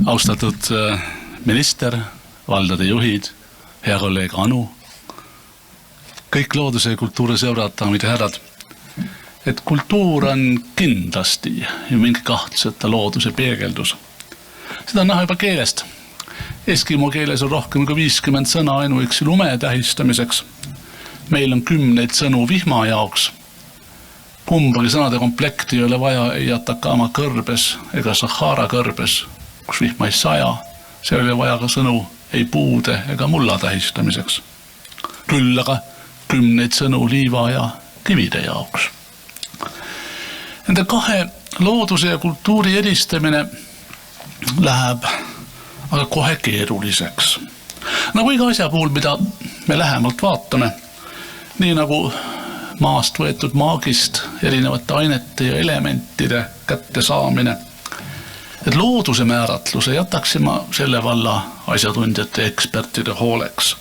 Austatud minister, valdade juhid, hea kolleeg Anu, kõik looduse ja kultuuri sõbrad, daamid ja härrad. Et kultuur on kindlasti ja mingi kahtluseta looduse peegeldus. Seda on näha juba keelest. Eskimo keeles on rohkem kui 50 sõna ainuüksi lume tähistamiseks. Meil on 10 sõnu vihma jaoks. Kumbagi sõnade komplekti ei ole vaja ei Atacama kõrbes ega Sahara kõrbes, kus vihma ei saja. See oli vaja ka sõnu ei puude ega mulla tähistamiseks. Küll aga 10 sõnu liiva ja kivide jaoks. Nende kahe looduse ja kultuuri eristamine läheb aga kohe keeruliseks. Nagu iga asja puhul, mida me lähemalt vaatame, nii nagu maast võetud maagist erinevate ainete ja elementide kätte saamine. Et looduse määratluse jätaksime selle valla asjatundjate ekspertide hooleks.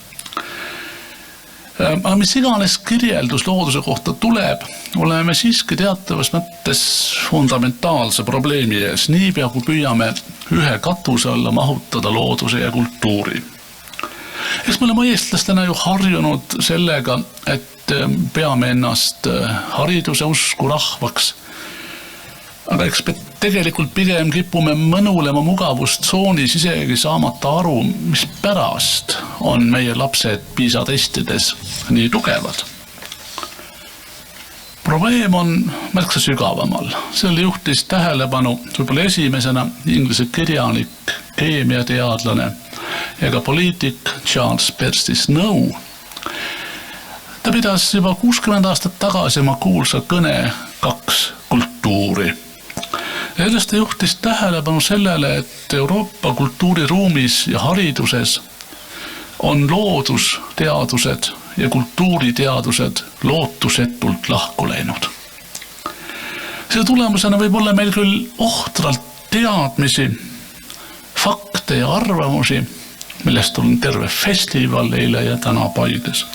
Aga mis iganes kirjeldus looduse kohta tuleb, oleme siiski teatavas mõttes fundamentaalse probleemi ees, niipea kui püüame ühe katuse alla mahutada looduse ja kultuuri. Eks me oleme eestlastena ju harjunud sellega, et peame ennast hariduse usku rahvaks. Aga eks me tegelikult pigem kipume mõnulema mugavustsoonis isegi saamata aru, mis pärast on meie lapsed PISA testides nii tugevad. Probleem on märksa sügavamal. Selle juhtis tähelepanu võib-olla esimesena inglise kirjanik, keemiateadlane ja ka poliitik Charles Percy Snow. Ta pidas juba 60 aastat tagasi oma kuulsa kõne 2 kultuuri. Sellest ta juhtis tähelepanu sellele, et Euroopa kultuuriruumis ja hariduses on loodusteadused ja kultuuriteadused lootusetult lahku läinud. Selle tulemusena võib olla meil küll ohtralt teadmisi, fakte ja arvamusi, millest on terve festival eile ja täna Paides.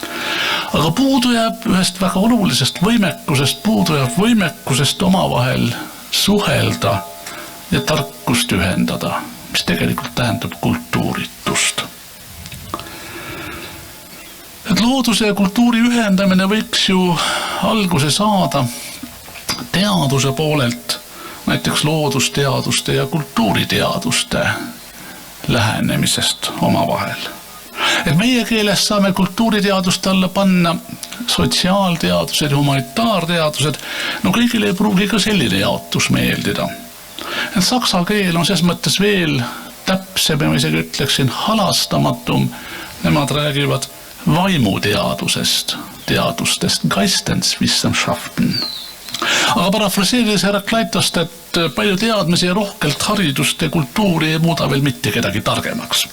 Aga puudu jääb ühest väga olulisest võimekusest omavahel suhelda ja tarkust ühendada, mis tegelikult tähendab kultuuritust. Et looduse ja kultuuri ühendamine võiks ju alguse saada teaduse poolelt, näiteks loodusteaduste ja kultuuriteaduste lähenemisest omavahel. Et meie keeles saame kultuuriteaduste alla panna sotsiaalteadused ja humanitaarteadused, no kõigile ei pruugi ka selline jaotus meeldida. Et saksa keel on ses mõttes veel täpsem ja ma isegi ütleksin halastamatum. Nemad räägivad vaimuteadusest, teadustest, Geisteswissenschaften. Aga parafraseerides Herakleitost, et palju teadmisi ja rohkelt haridust ja kultuuri ei muuda veel mitte kedagi targemaks.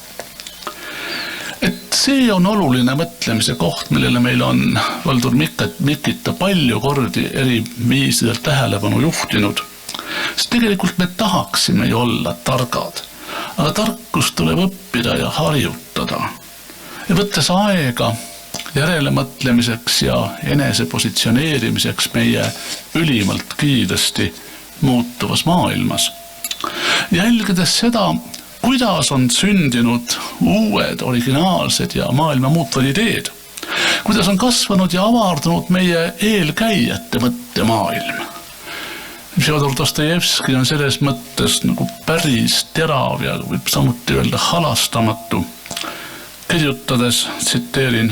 Et see on oluline mõtlemise koht, millele meil on Valdur Mikita palju kordi eri viisidel tähelepanu juhtinud. Sest tegelikult me tahaksime ju olla targad, aga tarkust tuleb õppida ja harjutada. Ja võttes aega järele mõtlemiseks ja enese positsioneerimiseks meie ülimalt kiiresti muutuvas maailmas. Jälgides seda, kuidas on sündinud uued, originaalsed ja maailma muutvad ideed, kuidas on kasvanud ja avardunud meie eelkäijate mõttemaailm. Fjodor Dostojevski on selles mõttes nagu päris terav ja võib samuti öelda halastamatu. Kirjutades, tsiteerin,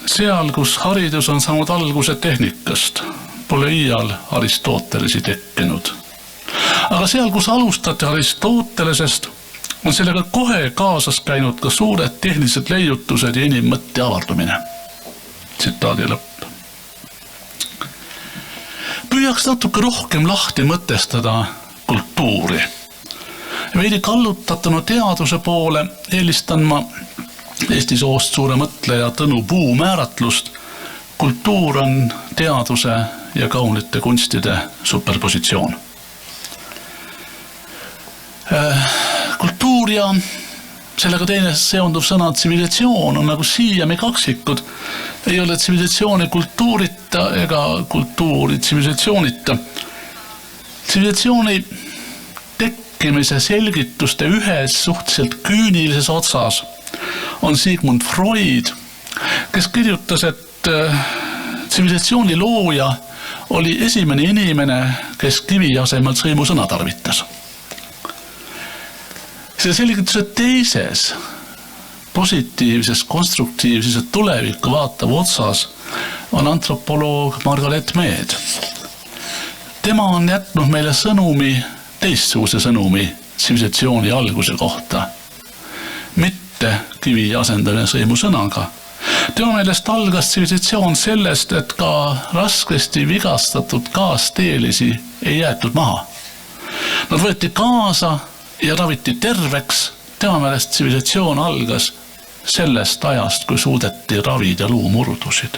seal, kus haridus on saanud alguse tehnikast, pole iial Aristotelesi tekkinud. Aga seal, kus alustati Aristotelesest, on sellega kohe kaasas käinud ka suured tehnilised leiutused ja inimmõtte avardumine. Tsitaadi lõpp. Püüaks natuke rohkem lahti mõtestada kultuuri. Veidi kallutatuna teaduse poole eelistan ma Eesti soost suure mõtleja Tõnu Puu määratlust. Kultuur on teaduse ja kaunite kunstide superpositsioon. Kultuur ja sellega teine seonduv sõna tsivilisatsioon on nagu siiami kaksikud. Ei ole tsivilisatsiooni kultuurita ega kultuuri tsivilisatsioonita. Tsivilisatsiooni tekkimise selgituste ühes suhteliselt küünilises otsas on Sigmund Freud, kes kirjutas, et tsivilisatsiooni looja oli esimene inimene, kes kivi asemel sõimusõna tarvitas. Selle selgituse teises positiivses, konstruktiivses ja tulevikku vaatav otsas on antropoloog Margaret Mead. Tema on jätnud meile sõnumi, teistsuguse sõnumi tsivilisatsiooni alguse kohta. Mitte kivi asendamine sõimusõnaga. Tema meelest algas tsivilisatsioon sellest, et ka raskesti vigastatud kaasteelisi ei jäetud maha. Nad võeti kaasa ja raviti terveks. Tema meelest tsivilisatsioon algas sellest ajast, kui suudeti ravida luumurdusid.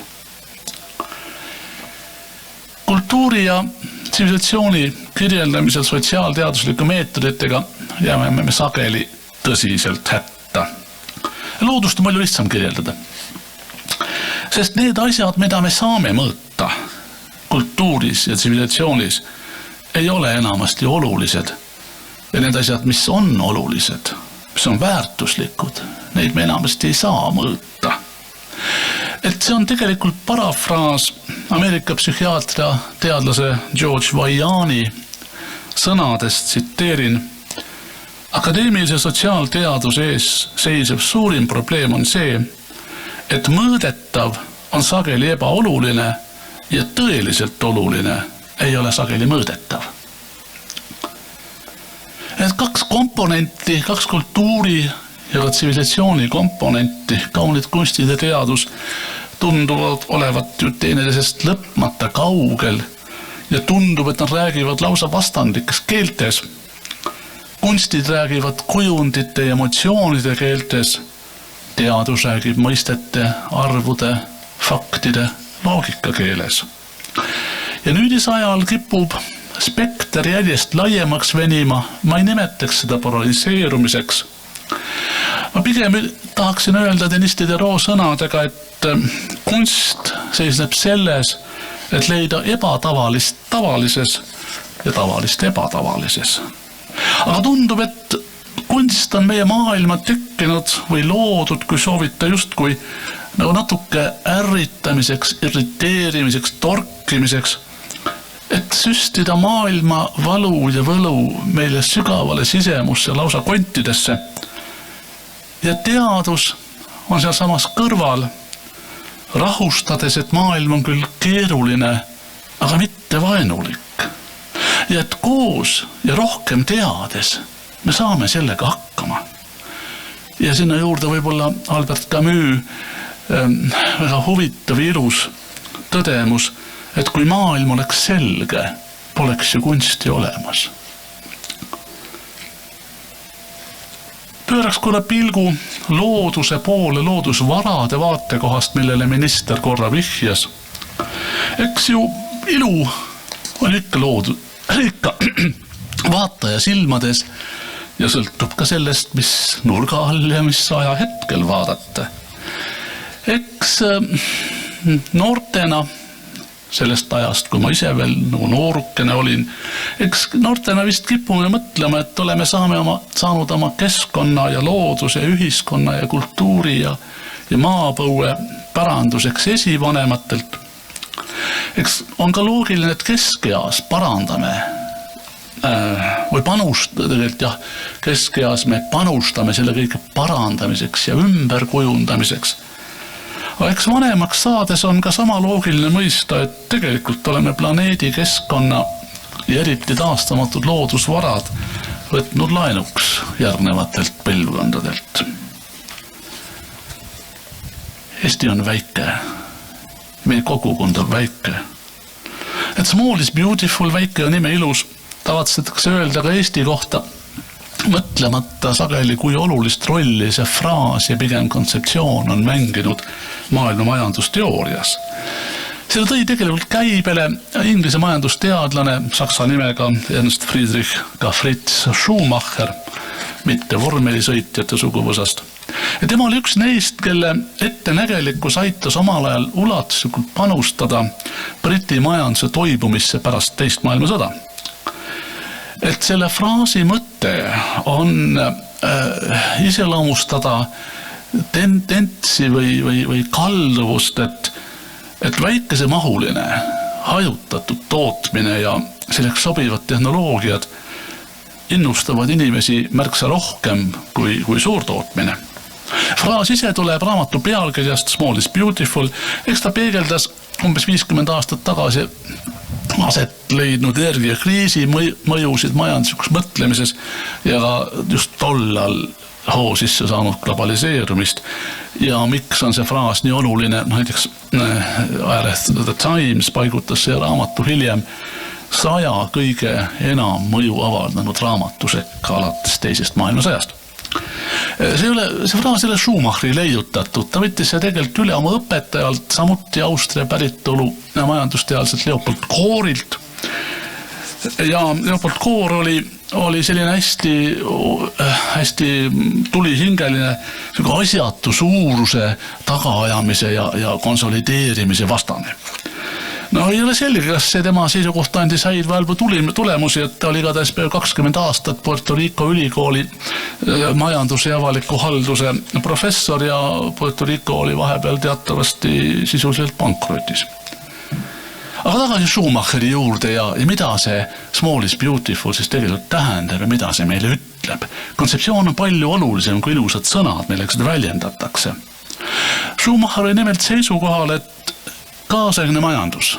Kultuuri ja tsivilisatsiooni kirjeldamisel sotsiaalteaduslike meetoditega jääme me sageli tõsiselt hätta. Loodust on palju lihtsam kirjeldada. Sest need asjad, mida me saame mõõta kultuuris ja tsivilisatsioonis, ei ole enamasti olulised. Ja need asjad, mis on olulised, mis on väärtuslikud, neid me enamasti ei saa mõõta. Et see on tegelikult parafraas Ameerika psühhiaatria teadlase George Vaiani sõnadest, tsiteerin: akadeemilise sotsiaalteaduse ees seisev suurim probleem on see, et mõõdetav on sageli ebaoluline ja tõeliselt oluline ei ole sageli mõõdetav. Et kaks komponenti, kaks kultuuri ja ka tsivilisatsiooni komponenti, kaunid kunstid ja teadus, tunduvad olevat ju teineteisest lõpmata kaugel ja tundub, et nad räägivad lausa vastandlikes keeltes. Kunstid räägivad kujundite ja emotsioonide keeltes, teadus räägib mõistete, arvude, faktide, loogika keeles. Ja nüüdisajal kipub spekter järjest laiemaks venima, ma ei nimetaks seda polariseerumiseks. Ma pigem tahaksin öelda Denis Diderot sõnadega, et kunst seisneb selles, et leida ebatavalist tavalises ja tavalist ebatavalises. Aga tundub, et kunst on meie maailma tekkinud või loodud, kui soovita justkui nagu natuke ärritamiseks, irriteerimiseks, torkimiseks, et süstida maailma valu ja võlu meile sügavale sisemusse, lausa kontidesse. Ja teadus on seal samas kõrval, rahustades, et maailm on küll keeruline, aga mitte vaenulik. Ja et koos ja rohkem teades me saame sellega hakkama. Ja sinna juurde võib-olla Albert Camus väga huvitav ilus tõdemus, et kui maailm oleks selge, poleks ju kunsti olemas. Pööraks korra pilgu looduse poole, loodusvarade vaatekohast, millele minister korra vihjas. Eks ju ilu on ikka vaataja silmades ja sõltub ka sellest, mis nurga all ja mis aja hetkel vaadata. Eks noortena, sellest ajast, kui ma ise veel noorukene olin, eks noortena vist kipume mõtlema, et oleme saanud oma keskkonna ja looduse, ühiskonna ja kultuuri ja maapõue päranduseks esivanematelt. Eks on ka loogiline, et keskeas parandame või panustada, keskeas me panustame selle kõige parandamiseks ja ümberkujundamiseks. Aga eks vanemaks saades on ka sama loogiline mõista, et tegelikult oleme planeedi keskkonna ja eriti taastamatud loodusvarad võtnud laenuks järgnevatelt põlvkondadelt. Eesti on väike, meie kogukond on väike. Et small is beautiful, väike on ime ilus, tavatsetakse öelda ka Eesti kohta, mõtlemata sageli, kui olulist rolli see fraas ja pigem kontseptsioon on mänginud maailma majandusteoorias. Selle tõi tegelikult käibele inglise majandusteadlane saksa nimega Ernst Friedrich Fritz Schumacher, mitte vormelisõitjate suguvõsast. Ja tema oli üks neist, kelle ettenägelikkus aitas omal ajal ulatuslikult panustada Briti majanduse toibumisse pärast teist maailmasõda. et selle fraasi mõte on iseloomustada tendentsi või kalduvust, et väikesemahuline hajutatud tootmine ja selleks sobivad tehnoloogiad innustavad inimesi märksa rohkem kui suurtootmine. Fraas ise tuleb raamatu pealkirjast Small is Beautiful, eks ta peegeldas umbes 50 aastat tagasi aset leidnud energiakriisi mõjusid majanduslikus mõtlemises ja ka just tollal hoo sisse saanud globaliseerumist ja miks on see fraas nii oluline, näiteks ajaleht The Times paigutas see raamatu hiljem 100 kõige enam mõju avaldanud raamatu sekka alates teisest maailmasõjast. See fraas ei ole Schumacheri leiutatud, ta võttis see tegelikult üle oma õpetajalt, samuti Austria päritolu majandusteadlaselt Leopold Koorilt. Ja Leopold Koor oli selline hästi tulihingeline asjatu suuruse tagaajamise ja konsolideerimise vastane. No ei ole selge, kas see tema seisukoht andis häid või halbu tulemusi, et ta oli igatahes peaaegu 20 aastat Puerto Rico ülikooli majanduse ja avaliku halduse professor ja Puerto Rico oli vahepeal teatavasti sisuliselt pankrotis. Aga tagasi Schumacheri juurde ja mida see Small is Beautiful siis tegelikult tähendab ja mida see meile ütleb. Kontseptsioon on palju olulisem kui ilusad sõnad, millega seda väljendatakse. Schumacher oli nimelt seisukohal, et kaasaegne majandus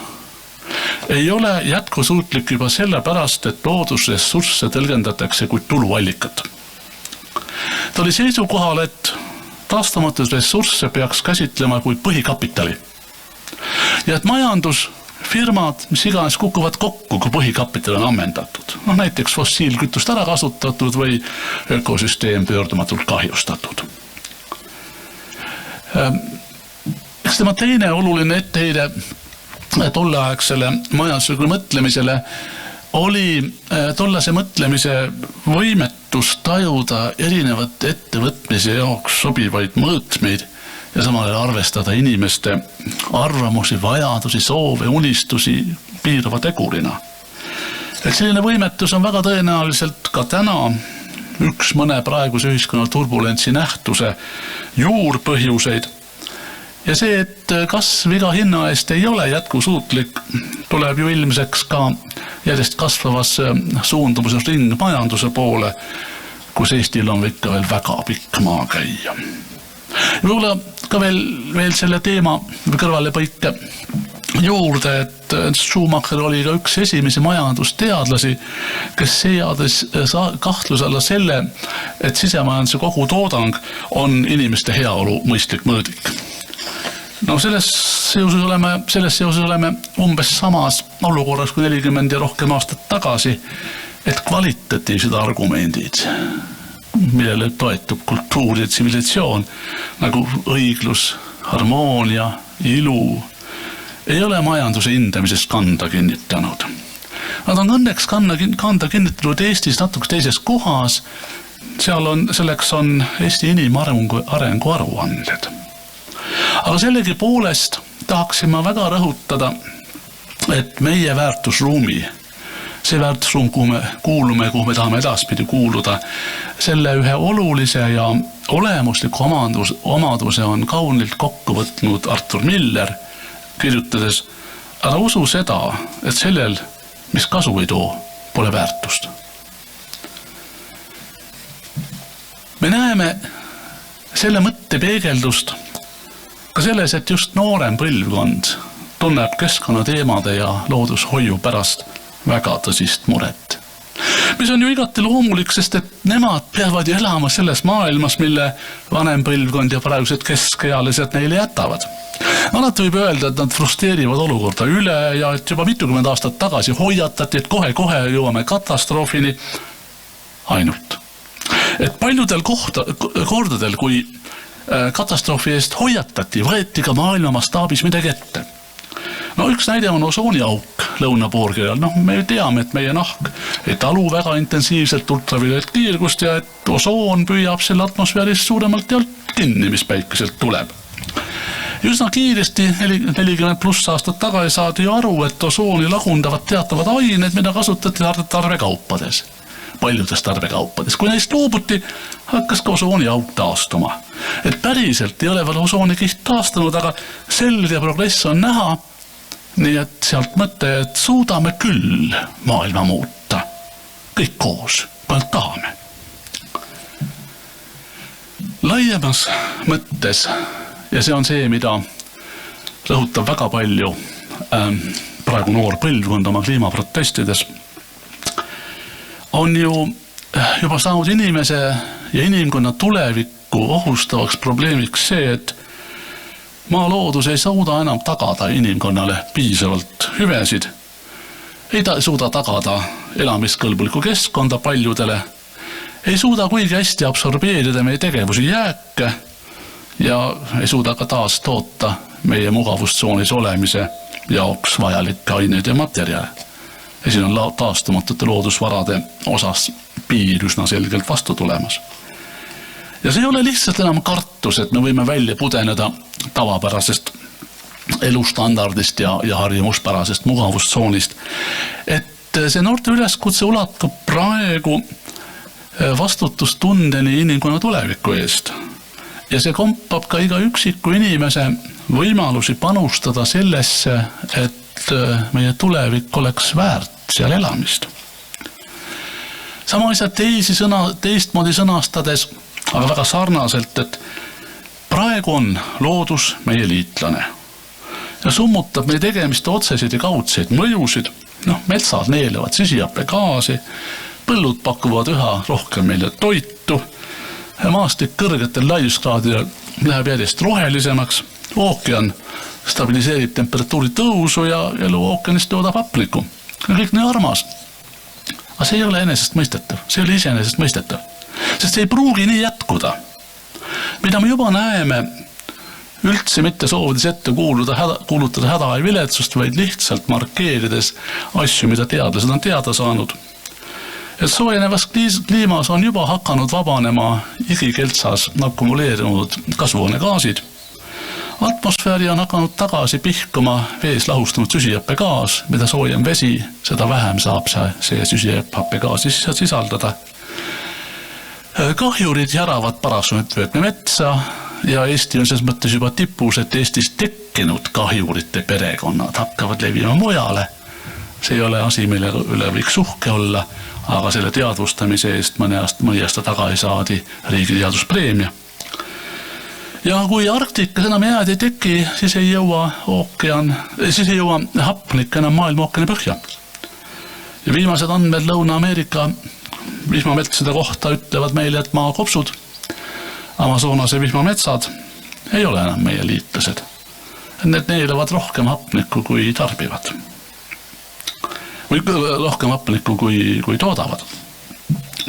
ei ole jätkusuutlik juba sellepärast, et loodusressursse tõlgendatakse kui tuluallikat. Ta oli seisukohal, et taastamatud ressursse peaks käsitlema kui põhikapitali ja et majandusfirmad, mis iganes kukuvad kokku, kui põhikapital on ammendatud. Näiteks fossiilkütust ära kasutatud või ökosüsteem pöördumatult kahjustatud. Eks tema teine oluline etteheide tolleaegsele majanduslikule mõtlemisele oli tollase mõtlemise võimetus tajuda erinevate ettevõtmise jaoks sobivaid mõõtmeid ja samal ajal arvestada inimeste arvamusi, vajadusi, soove, unistusi piirava tegurina. Et selline võimetus on väga tõenäoliselt ka täna üks mõne praeguse ühiskonna turbulentsi nähtuse juurpõhjuseid. Ja see, et kasv iga hinna eest ei ole jätkusuutlik, tuleb ju ilmseks ka järjest kasvavas suundumuses ringmajanduse poole, kus Eestil on ikka veel väga pikk maa käia. Võib-olla ka veel selle teema kõrvalepõike juurde, et Schumacher oli ka üks esimesi majandusteadlasi, kes seadis kahtluse alla selle, et sisemajanduse kogu toodang on inimeste heaolu mõistlik mõõdik. No selles seoses oleme umbes samas olukorras kui 40 ja rohkem aastat tagasi, et kvalitatiivsed argumendid, millele toetub kultuur ja tsivilisatsioon, nagu õiglus, harmoonia, ilu, ei ole majanduse hindamisest kanda kinnitanud. Nad on õnneks kanda kinnitatud Eestis natuke teises kohas, selleks on Eesti inimarengu aruanded. Aga sellegi poolest tahaksin ma väga rõhutada, et meie väärtusruumi, see väärtusruum, kuhu me kuulume, kuhu me tahame edaspidi kuuluda, selle ühe olulise ja olemusliku omaduse on kaunilt kokku võtnud Arthur Miller, kirjutades, ära usu seda, et sellel, mis kasu ei too, pole väärtust. Me näeme selle mõtte peegeldust ka selles, et just noorem põlvkond tunneb keskkonnateemade ja loodushoiu pärast väga tõsist muret. Mis on ju igati loomulik, sest et nemad peavad ju elama selles maailmas, mille vanem põlvkond ja praegused keskealised neile jätavad. Alati võib öelda, et nad frustreerivad olukorda üle ja et juba mitukümmend aastat tagasi hoiatati, et kohe jõuame katastroofini ainult. Et paljudel kordadel, kui katastroofi eest hoiatati, võeti ka maailma mastaabis midagi ette. No üks näide on osooniauk lõunapoolkeral. Me teame, et meie nahk ei talu väga intensiivselt ultraviolettkiirgust ja et osoon püüab selle atmosfäärist suuremalt jaolt kinni, mis päikeselt tuleb. Üsna kiiresti 40 pluss aastat tagasi saadi aru, et osooni lagundavad teatavad ained, mida kasutati tarbekaupades. Paljudes tarbekaupades. Kui neist loobuti, hakkas ka osooni auk taastuma. Et päriselt ei ole veel osoonikiht taastunud, aga selge progress on näha. Nii et sealt mõte, et suudame küll maailma muuta. Kõik koos, palt tahame. Laiemas mõttes, ja see on see, mida rõhutab väga palju praegu noor põlvkond oma kliimaprotestides, on ju juba saanud inimese ja inimkonna tulevikku ohustavaks probleemiks see, et maaloodus ei suuda enam tagada inimkonnale piisavalt hüvesid, ei suuda tagada elamiskõlbulikku keskkonda paljudele, ei suuda kuigi hästi absorbeerida meie tegevusi jääke ja ei suuda ka taas toota meie mugavustsoonis olemise jaoks vajalikke aineid ja materjale. Ja siin on taastumatute loodusvarade osas piir üsna selgelt vastu tulemas. Ja see ei ole lihtsalt enam kartus, et me võime välja pudeneda tavapärasest elustandardist ja harjumuspärasest mugavustsoonist. Et see noorte üleskutse ulatub praegu vastutustundeni inimkonna tuleviku eest. Ja see kompab ka iga üksiku inimese võimalusi panustada sellesse, et meie tulevik oleks väärt seal elamist. Sama asja teistmoodi sõnastades, aga väga sarnaselt, et praegu on loodus meie liitlane ja summutab meie tegemiste otseseid ja kaudseid mõjusid. Metsad neelevad süsihappegaasi, põllud pakuvad üha rohkem meile toitu, maastik kõrgetel laiuskraadidel läheb järjest rohelisemaks, ookean stabiliseerib temperatuuri tõusu ja elu ookeanist toodab hapnikku. Kõik nii armas. Aga see ei ole enesestmõistetav, see ei ole iseenesestmõistetav, sest see ei pruugi nii jätkuda. Mida me juba näeme, üldse mitte soovides ette kuulutada häda ja viletsust, vaid lihtsalt markeerides asju, mida teadlased on teada saanud. Et soojenevas kliimas on juba hakanud vabanema igikeltsas akumuleerunud kasvuhoonegaasid. Atmosfääri on hakanud tagasi pihkuma vees lahustunud süsihappegaas, mida soojem vesi, seda vähem saab see süsihappegaasi sisaldada. Kahjurid järavad parasvöötme metsa ja Eesti on selles mõttes juba tipus, et Eestis tekkinud kahjurite perekonnad hakkavad levima mujale. See ei ole asi, mille üle võiks uhke olla, aga selle teadvustamise eest mõni aasta tagasi saadi riigi teaduspreemia. Ja kui Arktikas enam jääd ei teki, siis ei jõua hapnik enam maailma ookeani põhja. Ja viimased andmed Lõuna-Ameerika vihmametsade kohta ütlevad meile, et maakopsud, Amazonase vihmametsad ei ole enam meie liitlased. Need neelevad rohkem hapnikku kui tarbivad. Või rohkem hapnikku kui toodavad.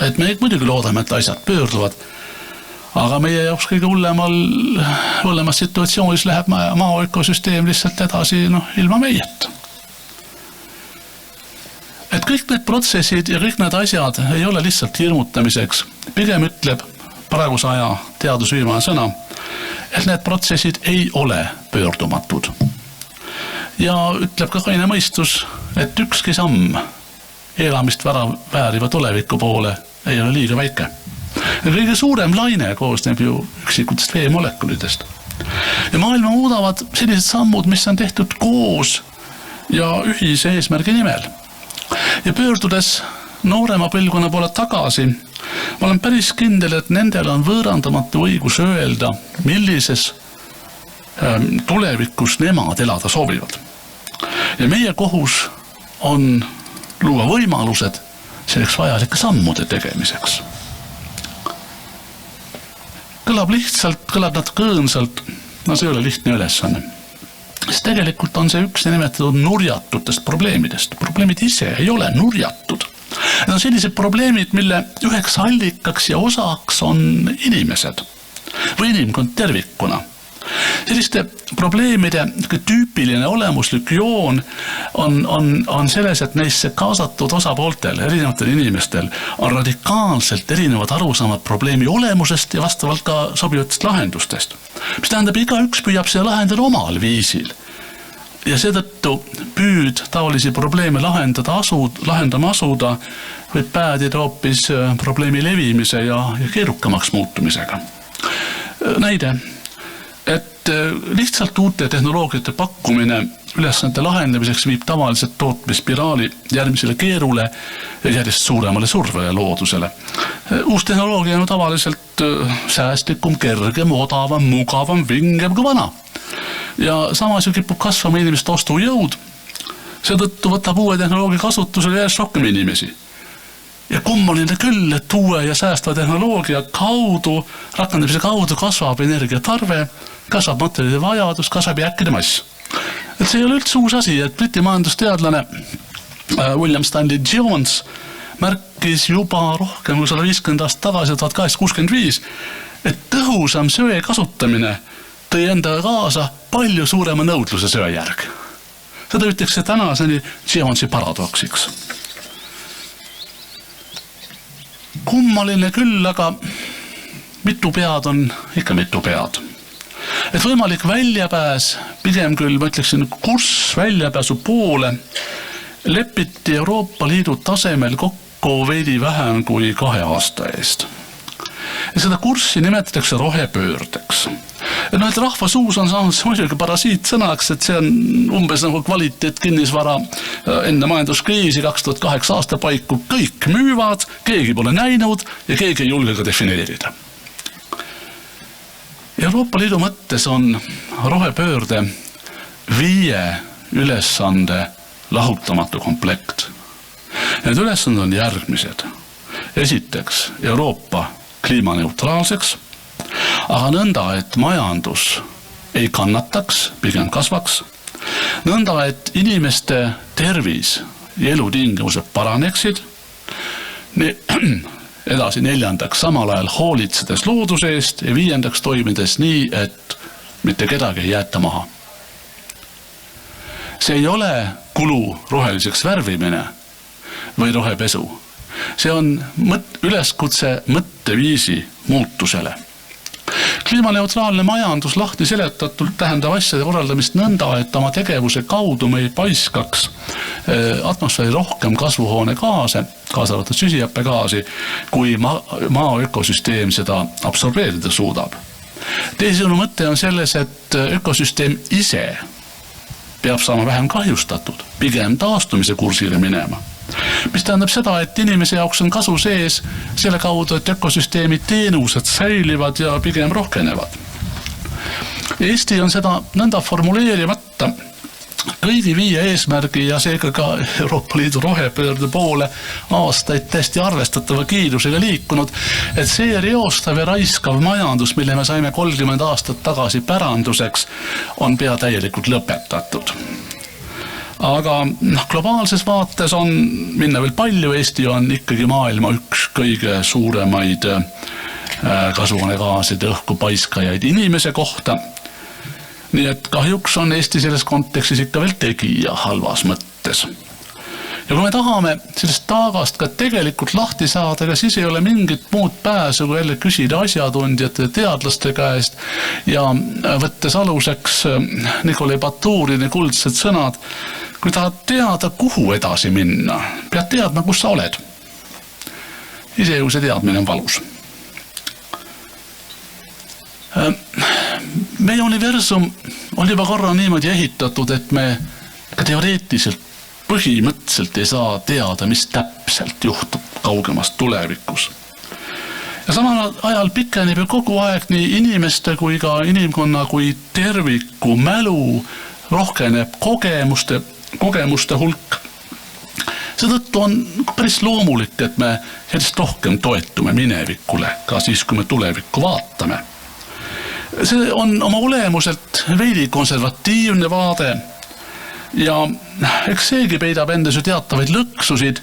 Et me muidugi loodame, et asjad pöörduvad, aga meie jaoks kõige hullemas situatsioonis läheb maaökosüsteem lihtsalt edasi ilma meiet. Et kõik need protsessid ja kõik need asjad ei ole lihtsalt hirmutamiseks. Pigem ütleb praeguse aja teadusviimane sõna, et need protsessid ei ole pöördumatud. Ja ütleb ka kaine mõistus, et ükski samm elamist vääriva tuleviku poole ei ole liiga väike. Ja kõige suurem laine koosneb ju üksikutest veemolekulidest. Ja maailma muudavad sellised sammud, mis on tehtud koos ja ühise eesmärgi nimel. Ja pöördudes noorema põlvkonna poole tagasi, ma olen päris kindel, et nendel on võõrandamatu õigus öelda, millises tulevikus nemad elada soovivad. Ja meie kohus on luua võimalused selleks vajalike sammude tegemiseks. Kõlab lihtsalt, kõlab natuke õõnsalt, see ei ole lihtne ülesanne. Sest tegelikult on see üks nimetatud nurjatutest probleemidest. Probleemid ise ei ole nurjatud. Need on sellised probleemid, mille üheks allikaks ja osaks on inimesed või inimkond tervikuna. Selliste probleemide tüüpiline olemuslik joon on selles, et neisse kaasatud osapooltel, erinevatel inimestel on radikaalselt erinevad arusaamad probleemi olemusest ja vastavalt ka sobivatest lahendustest. Mis tähendab, igaüks püüab seda lahendada omal viisil. Ja seetõttu püüd taolisi probleeme lahendama asuda võib päädida hoopis probleemi levimise ja keerukamaks muutumisega. Näide, et lihtsalt uute tehnoloogiate pakkumine ülesannete lahendamiseks viib tavaliselt tootmispiraali järgmisele keerule ja järjest suuremale survele loodusele. Uus tehnoloogia on tavaliselt säästlikum, kergem, odavam, mugavam, vingem kui vana. Ja samas ju kipub kasvama inimeste ostujõud, seetõttu võtab uue tehnoloogia kasutusele järjest rohkem inimesi. Ja kummaline küll, et uue ja säästva tehnoloogia rakendamise kaudu kasvab energiatarve, kasvab materjalide vajadus, kasvab äkkide mass. Et see ei ole üldse uus asi, et Briti majandusteadlane William Stanley Jones märkis juba rohkem kui 150 aastat tagasi, 1865, et tõhusam söe kasutamine tõi endaga kaasa palju suurema nõudluse söe järg. Seda ütleks tänaseni Jonesi paradoksiks. Kummaline küll, aga mitu pead on ikka mitu pead. Et võimalik väljapääs, pigem küll, ma ütleksin, kurss väljapääsu poole, lepiti Euroopa Liidu tasemel kokku veidi vähem kui 2 aasta eest. Ja seda kurssi nimetatakse rohepöördeks. Et rahva suus on saanud muidugi parasiitsõnaks, et see on umbes nagu kvaliteet kinnisvara enne majanduskriisi 2008 aasta paiku. Kõik müüvad, keegi pole näinud ja keegi ei julge ka defineerida. Euroopa Liidu mõttes on rohepöörde 5 ülesande lahutamatu komplekt. Need ülesanded on järgmised. Esiteks, Euroopa kliimaneutraalseks, aga nõnda, et majandus ei kannataks, pigem kasvaks. Nõnda, et inimeste tervis ja elutingimused paraneksid. Edasi 4. samal ajal hoolitsedes looduse eest ja 5. toimides nii, et mitte kedagi ei jäeta maha. See ei ole kulu roheliseks värvimine või rohepesu. See on üleskutse mõtteviisi muutusele. Kliimaneutraalne majandus lahti seletatult tähendab asjade korraldamist nõnda, et oma tegevuse kaudu me ei paiskaks atmosfääri rohkem kasvuhoonegaase, kaasa arvatud süsihappegaasi, kui maa ökosüsteem seda absorbeerida suudab. Teisisõnu mõte on selles, et ökosüsteem ise peab saama vähem kahjustatud, pigem taastumise kursile minema. Mis tähendab seda, et inimese jaoks on kasu sees selle kaudu, et ökosüsteemi teenused säilivad ja pigem rohkenevad. Eesti on seda nõnda formuleerimata kõigi 5 eesmärgi ja seega ka Euroopa Liidu rohepöörde poole aastaid täiesti arvestatava kiirusega liikunud, et see reostav ja raiskav majandus, mille me saime 30 aastat tagasi päranduseks, on pea täielikult lõpetatud. Aga globaalses vaates on minna veel palju, Eesti on ikkagi maailma üks kõige suuremaid kasvuhoonegaaside õhku paiskajaid inimese kohta. Nii et kahjuks on Eesti selles kontekstis ikka veel tegija halvas mõttes. Ja kui me tahame sellest taagast ka tegelikult lahti saada, ega siis ei ole mingit muud pääsu, kui jälle küsida asjatundjate teadlaste käest ja võttes aluseks Nikolai Baturini kuldsed sõnad, kui tahad teada, kuhu edasi minna, pead teadma, kus sa oled. Ise ju see teadmine on valus. Meie universum on juba korra niimoodi ehitatud, et me ka teoreetiliselt põhimõtteliselt ei saa teada, mis täpselt juhtub kaugemas tulevikus. Ja samal ajal pikeneb ju kogu aeg nii inimeste kui ka inimkonna kui terviku mälu, rohkeneb kogemuste hulk. Seetõttu on päris loomulik, et me järjest rohkem toetume minevikule, ka siis, kui me tulevikku vaatame. See on oma olemuselt veidi konservatiivne vaade ja eks seegi peidab endas ju teatavaid lõksusid.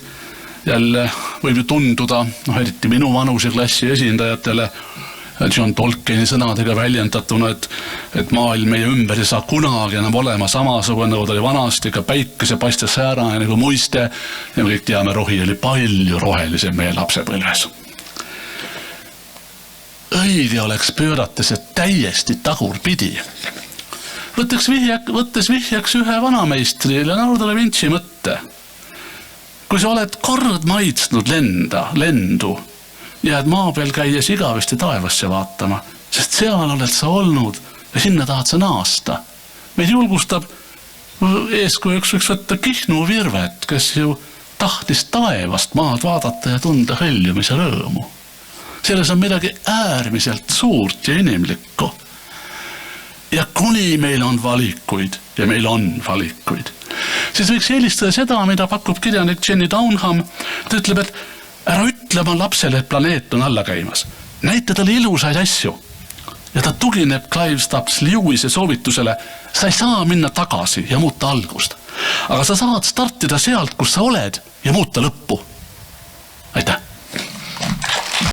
Jälle võib ju tunduda, eriti minu vanuse klassi esindajatele, John Tolkieni sõnadega väljendatuna, et maailm meie ümber ei saa kunagi enam olema samasugune, nagu ta oli vanasti, ka päikese paistes säärane nagu muiste ja me kõik teame, rohi oli palju rohelisem meie lapsepõlves. Õige oleks pöörata see täiesti tagurpidi. Võttes vihjaks ühe vanameistri Leonardo da Vinci mõtte. Kui sa oled kord maitsnud lendu, jääd maa peal käies igavesti taevasse vaatama, sest seal oled sa olnud ja sinna tahad sa naasta. Meid julgustab eeskujuks võiks võtta Kihnu Virvet, kes ju tahtis taevast maad vaadata ja tunda hõljumise rõõmu. Selles on midagi äärmiselt suurt ja inimlikku. Ja kuni meil on valikuid, ja meil on valikuid, siis võiks eelistada seda, mida pakub kirjanik Jenny Downham. Ta ütleb, et ära ütle oma lapsele, et planeet on alla käimas. Näita talle ilusaid asju. Ja ta tugineb Clive Stubbs Lewise soovitusele, sa ei saa minna tagasi ja muuta algust. Aga sa saad startida sealt, kus sa oled ja muuta lõppu.